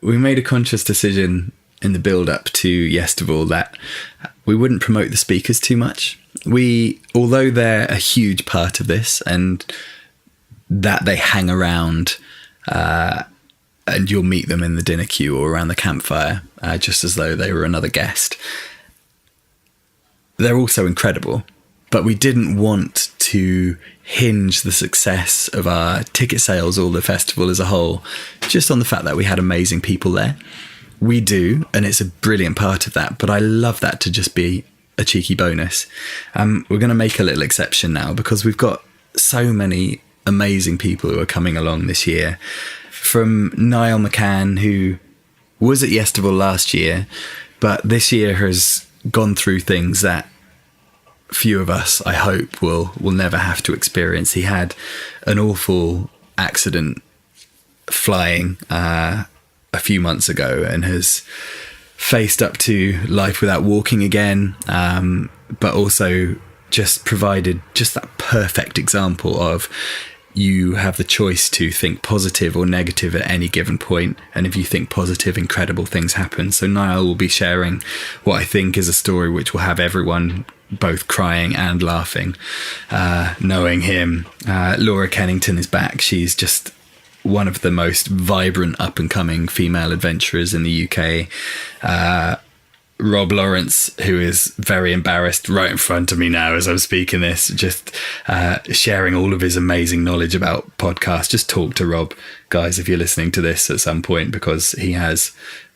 we made a conscious decision in the build-up to Yestival that we wouldn't promote the speakers too much. Although they're a huge part of this and that they hang around and you'll meet them in the dinner queue or around the campfire, just as though they were another guest. They're also incredible, but we didn't want to hinge the success of our ticket sales or the festival as a whole just on the fact that we had amazing people there. We do, and it's a brilliant part of that, but I love that to just be a cheeky bonus. We're going to make a little exception now because we've got so many amazing people who are coming along this year. From Niall McCann, who was at Yestival last year, but this year has gone through things that few of us, I hope, will never have to experience. He had an awful accident flying a few months ago and has faced up to life without walking again, but also just provided just that perfect example of you have the choice to think positive or negative at any given point. And if you think positive, incredible things happen. So Niall will be sharing what I think is a story which will have everyone both crying and laughing, knowing him. Laura Kennington is back. She's just one of the most vibrant up-and-coming female adventurers in the UK. Rob Lawrence, who is very embarrassed right in front of me now as I'm speaking this, just sharing all of his amazing knowledge about podcasts. Just talk to Rob, guys, if you're listening to this at some point, because he has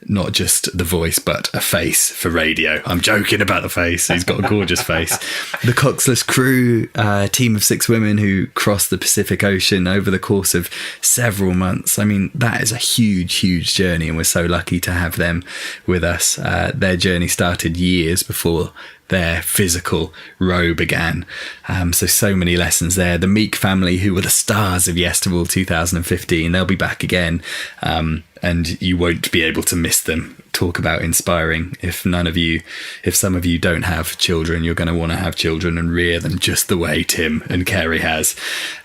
not just the voice, but a face for radio. I'm joking about the face. He's got a gorgeous face. The Coxless Crew, a team of 6 women who crossed the Pacific Ocean over the course of several months. I mean, that is a huge, huge journey, and we're so lucky to have them with us. Their journey started years before their physical row began. So many lessons there. The Meek family, who were the stars of Yestival 2015, they'll be back again. And you won't be able to miss them. Talk about inspiring. If some of you don't have children, you're going to want to have children and rear them just the way Tim and Kerry has.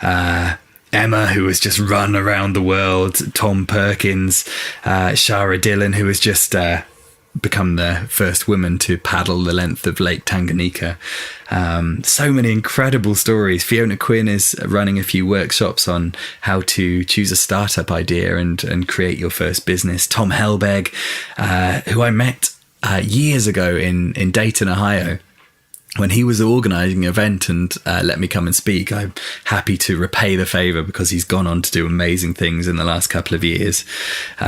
Emma, who has just run around the world. Tom Perkins, Shara Dillon, who has just become the first woman to paddle the length of Lake Tanganyika. So many incredible stories. Fiona Quinn is running a few workshops on how to choose a startup idea and create your first business. Tom Helbeg, who I met years ago in Dayton, Ohio, when he was organising an event and let me come and speak. I'm happy to repay the favour because he's gone on to do amazing things in the last couple of years.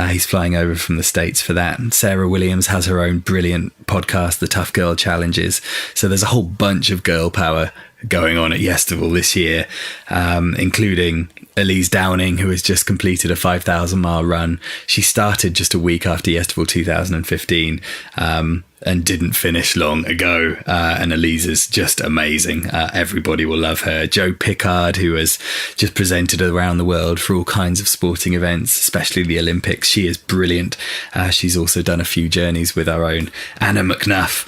He's flying over from the States for that. And Sarah Williams has her own brilliant podcast, The Tough Girl Challenges. So there's a whole bunch of girl power going on at Yestival this year, including Elise Downing, who has just completed a 5,000-mile run. She started just a week after Yestival 2015 and didn't finish long ago. And Elise is just amazing. Everybody will love her. Jo Pickard, who has just presented around the world for all kinds of sporting events, especially the Olympics. She is brilliant. She's also done a few journeys with our own Anna McNuff.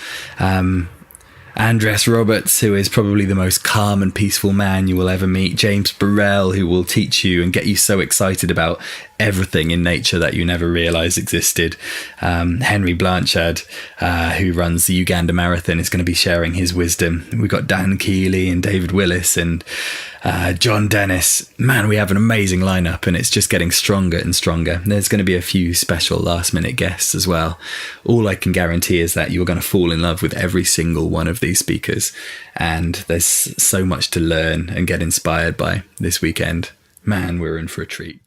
Andres Roberts, who is probably the most calm and peaceful man you will ever meet. James Burrell, who will teach you and get you so excited about everything in nature that you never realised existed. Henry Blanchard, who runs the Uganda Marathon, is going to be sharing his wisdom. We've got Dan Keeley and David Willis and John Dennis. Man, we have an amazing lineup, and it's just getting stronger and stronger. There's going to be a few special last minute guests as well. All I can guarantee is that you're going to fall in love with every single one of these speakers, and there's so much to learn and get inspired by this weekend. Man, we're in for a treat.